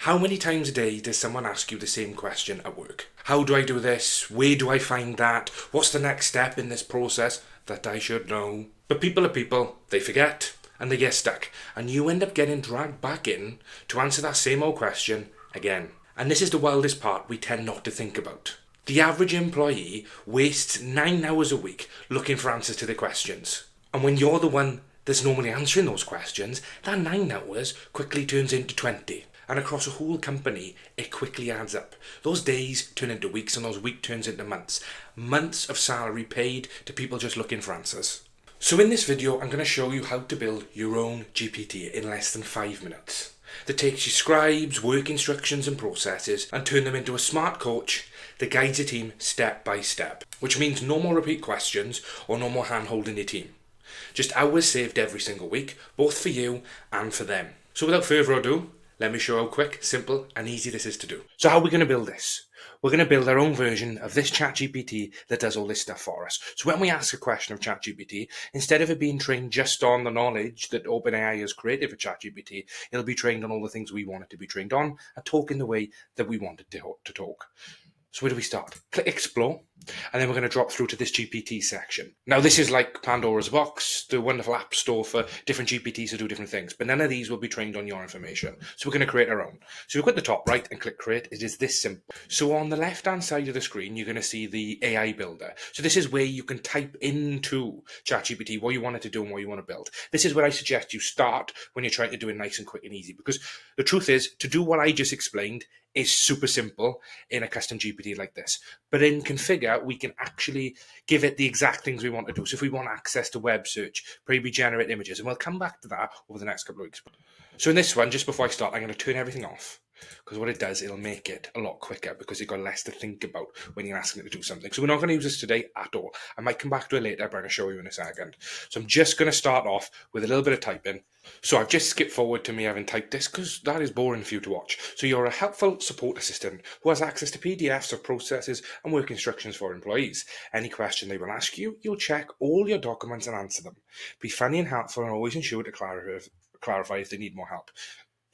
How many times a day does someone ask you the same question at work? How do I do this? Where do I find that? What's the next step in this process that I should know? But people are people, they forget and they get stuck, and you end up getting dragged back in to answer that same old question again. And this is the wildest part we tend not to think about. The average employee wastes 9 hours a week looking for answers to their questions. And when you're the one that's normally answering those questions, that 9 hours quickly turns into 20. And across a whole company, it quickly adds up. Those days turn into weeks and those weeks turns into months. Months of salary paid to people just looking for answers. So in this video, I'm going to show you how to build your own GPT in less than 5 minutes. That takes your scribes, work instructions and processes and turn them into a smart coach that guides your team step by step. Which means no more repeat questions or no more hand-holding your team. Just hours saved every single week, both for you and for them. So without further ado, let me show how quick, simple and easy this is to do. So how are we going to build this? We're going to build our own version of this ChatGPT that does all this stuff for us. So when we ask a question of ChatGPT, instead of it being trained just on the knowledge that OpenAI has created for ChatGPT, it'll be trained on all the things we want it to be trained on and talk in the way that we want it to talk. So where do we start? Click Explore, and then we're going to drop through to this GPT section. Now this is like Pandora's box, the wonderful app store for different GPTs to do different things, but none of these will be trained on your information. So we're going to create our own. So we go at the top right and click Create. It is this simple. So on the left-hand side of the screen, you're going to see the AI builder. So this is where you can type into ChatGPT what you want it to do and what you want to build. This is where I suggest you start when you're trying to do it nice and quick and easy, because the truth is, to do what I just explained is super simple in a custom GPT like this. But in Configure, we can actually give it the exact things we want to do. So if we want access to web search, pre-generate images, and we'll come back to that over the next couple of weeks. So in this one, just before I start, I'm going to turn everything off. Because what it does, it'll make it a lot quicker because you've got less to think about when you're asking it to do something. So we're not going to use this today at all. I might come back to it later, but I'm going to show you in a second. So I'm just going to start off with a little bit of typing. So I've just skipped forward to me having typed this because that is boring for you to watch. So you're a helpful support assistant who has access to PDFs of processes and work instructions for employees. Any question they will ask you, you'll check all your documents and answer them. Be funny and helpful and always ensure to clarify if they need more help.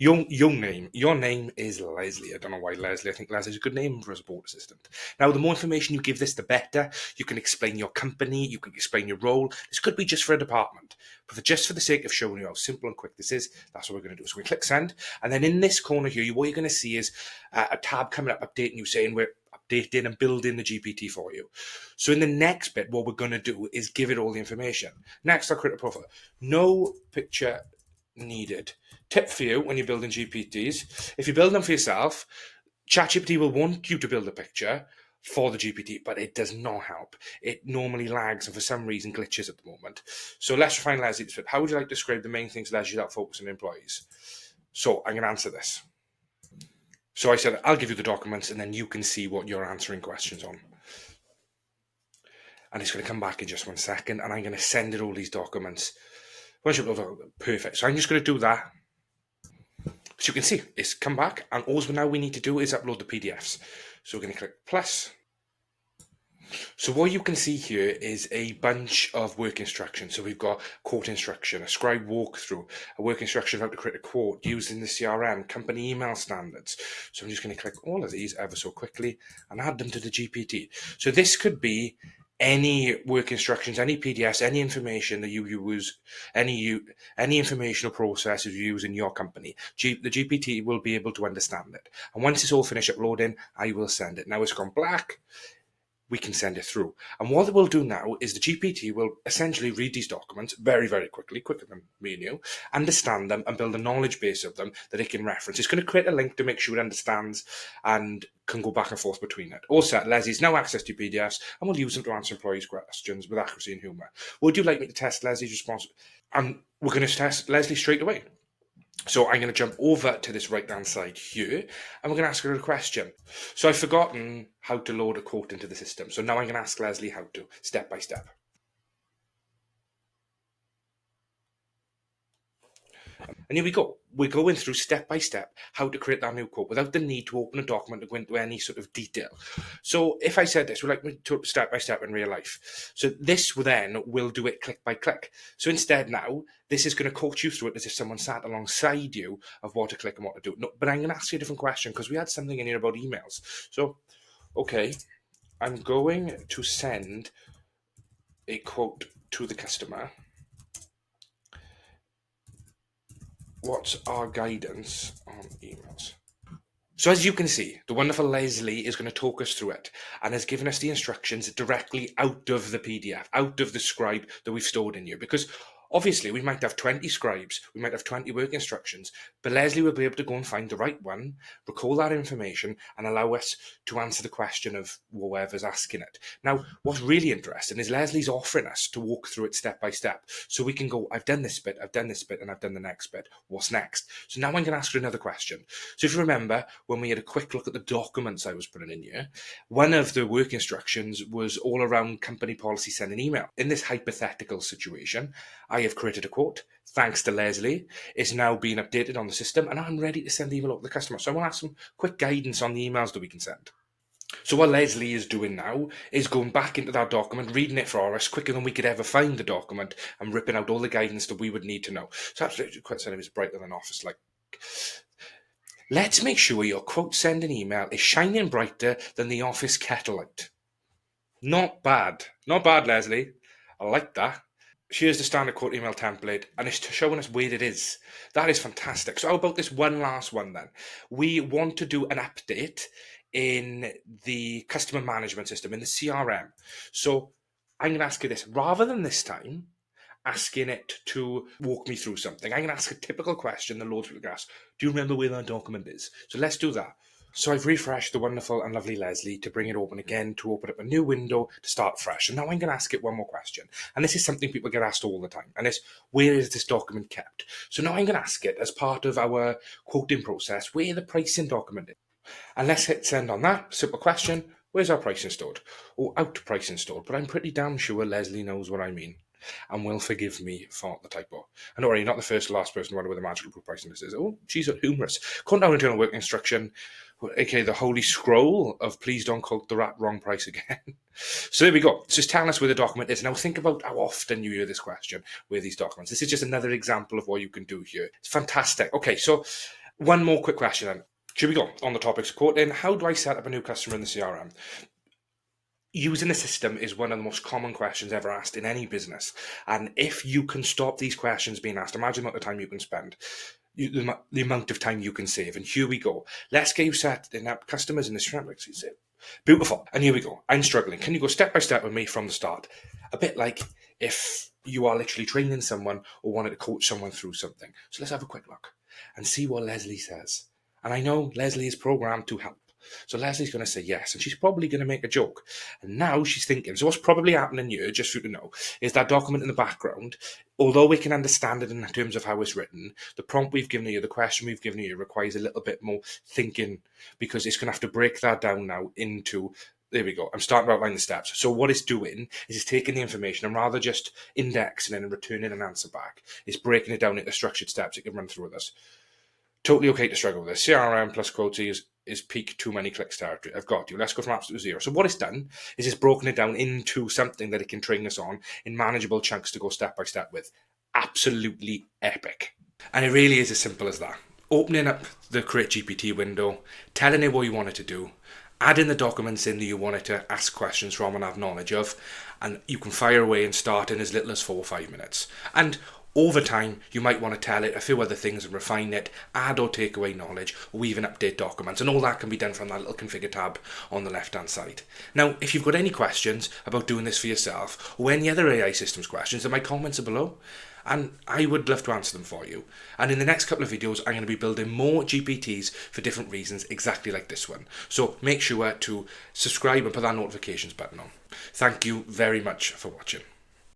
Your name is Leslie. I don't know why Leslie. I think Leslie is a good name for a support assistant. Now, the more information you give this, the better. You can explain your company, you can explain your role. This could be just for a department. But just for the sake of showing you how simple and quick this is, that's what we're going to do. So we click send. And then in this corner here, what you're going to see is a tab coming up, updating you, saying we're updating and building the GPT for you. So in the next bit, what we're going to do is give it all the information. Next, I'll create a profile. No picture needed. Tip for you when you're building GPTs, if you build them for yourself, ChatGPT will want you to build a picture for the GPT, but it does not help. It normally lags and for some reason glitches at the moment. So let's find Leslie. How would you like to describe the main things Leslie that focus on employees? So I'm going to answer this. So I said, I'll give you the documents and then you can see what you're answering questions on. And it's going to come back in just 1 second and I'm going to send it all these documents. Perfect. So I'm just going to do that. So you can see it's come back and all now we need to do is upload the PDFs. So we're going to click plus. So what you can see here is a bunch of work instructions. So we've got quote instruction, a scribe walkthrough, a work instruction on how to create a quote using the CRM, company email standards. So I'm just going to click all of these ever so quickly and add them to the GPT. So this could be any work instructions, any PDFs, any information that you use, any information or processes you use in your company. The GPT will be able to understand it. And once it's all finished uploading, I will send it. Now it's gone black. We can send it through. And what it will do now is the GPT will essentially read these documents very, very quickly, quicker than me and you, understand them and build a knowledge base of them that it can reference. It's going to create a link to make sure it understands and can go back and forth between it. Also, Leslie's now access to PDFs and we'll use them to answer employees' questions with accuracy and humour. Would you like me to test Leslie's response? And we're going to test Leslie straight away. So I'm going to jump over to this right-hand side here, and we're going to ask her a question. So I've forgotten how to load a quote into the system. So now I'm going to ask Leslie how to, step by step. And here we go. We're going through step by step how to create that new quote without the need to open a document to go into any sort of detail. So if I said this, we'd like me to step by step in real life. So this then will do it click by click. So instead now, this is going to coach you through it as if someone sat alongside you of what to click and what to do. No, but I'm going to ask you a different question because we had something in here about emails. So, okay, I'm going to send a quote to the customer. What's our guidance on emails? So as you can see, the wonderful Leslie is going to talk us through it and has given us the instructions directly out of the PDF, out of the scribe that we've stored in here. Because obviously we might have 20 scribes, we might have 20 work instructions, but Leslie will be able to go and find the right one, recall that information, and allow us to answer the question of whoever's asking it. Now, what's really interesting is Leslie's offering us to walk through it step by step. So we can go, I've done this bit, I've done this bit, and I've done the next bit. What's next? So now I'm going to ask her another question. So if you remember, when we had a quick look at the documents I was putting in here, one of the work instructions was all around company policy sending email. In this hypothetical situation, I have created a quote, thanks to Leslie. It's now been updated on the system, and I'm ready to send the email out to the customer. So I want to ask some quick guidance on the emails that we can send. So what Leslie is doing now is going back into that document, reading it for us quicker than we could ever find the document, and ripping out all the guidance that we would need to know. So absolutely quite saying it was brighter than office like. Let's make sure your quote sending email is shining brighter than the office kettle light. Not bad. Not bad, Leslie. I like that. Here's the standard quote email template, and it's showing us where it is. That is fantastic. So how about this one last one then? We want to do an update in the customer management system, in the CRM. So I'm going to ask you this. Rather than this time asking it to walk me through something, I'm going to ask a typical question that loads of people ask. Do you remember where that document is? So let's do that. So I've refreshed the wonderful and lovely Leslie to bring it open again, to open up a new window, to start fresh. And now I'm going to ask it one more question. And this is something people get asked all the time. And it's, where is this document kept? So now I'm going to ask it as part of our quoting process, where the pricing document is. And let's hit send on that. Simple question. Where's our pricing stored? Or out pricing stored. But I'm pretty damn sure Leslie knows what I mean and will forgive me for the typo. And don't worry, not the first or last person to wonder where the magical group pricing list is. Oh, she's humorous. Count down internal work instruction, aka the holy scroll of please don't quote the wrong price again. So there we go. It's just telling us where the document is. Now think about how often you hear this question, where these documents. This is just another example of what you can do here. It's fantastic. Okay, so one more quick question then. Here we go on the topics of quoting. How do I set up a new customer in the CRM? Using the system is one of the most common questions ever asked in any business. And if you can stop these questions being asked, imagine the amount of time you can spend, the amount of time you can save. And here we go. Let's get you setting up customers in this CRM. Beautiful. And here we go. I'm struggling. Can you go step by step with me from the start? A bit like if you are literally training someone or wanted to coach someone through something. So let's have a quick look and see what Leslie says. And I know Leslie is programmed to help. So Leslie's going to say yes, and she's probably going to make a joke. And now she's thinking, so what's probably happening here, just for you to know, is that document in the background, although we can understand it in terms of how it's written, the prompt we've given you, the question we've given you requires a little bit more thinking, because it's going to have to break that down now into, there we go, I'm starting to outline the steps. So what it's doing is it's taking the information and rather just indexing it and returning an answer back, it's breaking it down into structured steps it can run through with us. Totally okay to struggle with this. CRM plus quotes is peak too many clicks territory. I've got you. Let's go from absolute zero. So what it's done is it's broken it down into something that it can train us on in manageable chunks to go step by step with. Absolutely epic. And it really is as simple as that. Opening up the Create GPT window, telling it what you want it to do, adding the documents in that you want it to ask questions from and have knowledge of, and you can fire away and start in as little as 4 or 5 minutes. And over time, you might want to tell it a few other things and refine it, add or take away knowledge, or even update documents. And all that can be done from that little configure tab on the left-hand side. Now, if you've got any questions about doing this for yourself, or any other AI systems questions, then my comments are below. And I would love to answer them for you. And in the next couple of videos, I'm going to be building more GPTs for different reasons, exactly like this one. So make sure to subscribe and put that notifications button on. Thank you very much for watching.